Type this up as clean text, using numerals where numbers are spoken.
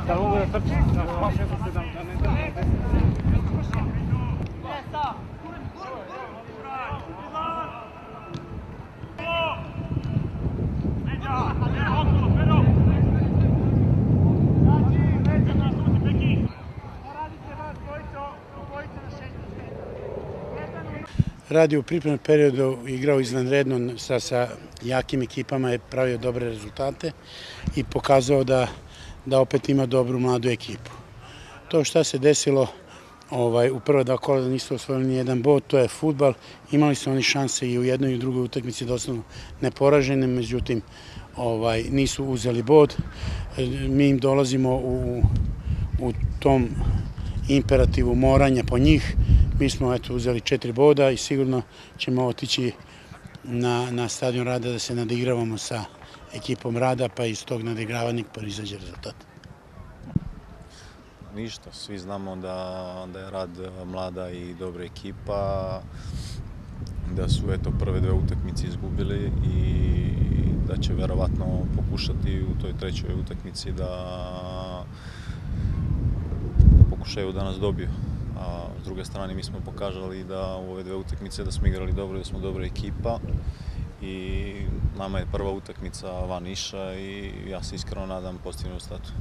Da li mogu da trčim? Radio u pripremnom periodu igrao izvanredno sa jakim ekipama, je pravio dobre rezultate i pokazao da opet ima dobru mladu ekipu. To šta se desilo u prva dva kola da nisu osvojili ni jedan bod, to je fudbal. Imali su oni šanse i u jednoj i u drugoj utakmici da ostanu neporaženi, međutim nisu uzeli bod. Mi im dolazimo u tom imperativu moranja po njih. Mi smo uzeli 4 boda i sigurno ćemo otići na stadion Rada da se nadigravamo sa ekipom Rada, pa iz tog nadigravanja proizađe rezultat. Ništa, svi znamo da je Rad mlada i dobra ekipa, da su prve dve utakmice izgubili i da će verovatno pokušati u toj trećoj utakmici da pokušaju da nas dobiju. A s druge strane mi smo pokazali da u ove dve utakmice da smo igrali dobro, da smo dobra ekipa i nama je prva utakmica van Niša i ja se iskreno nadam pozitivnom rezultatu.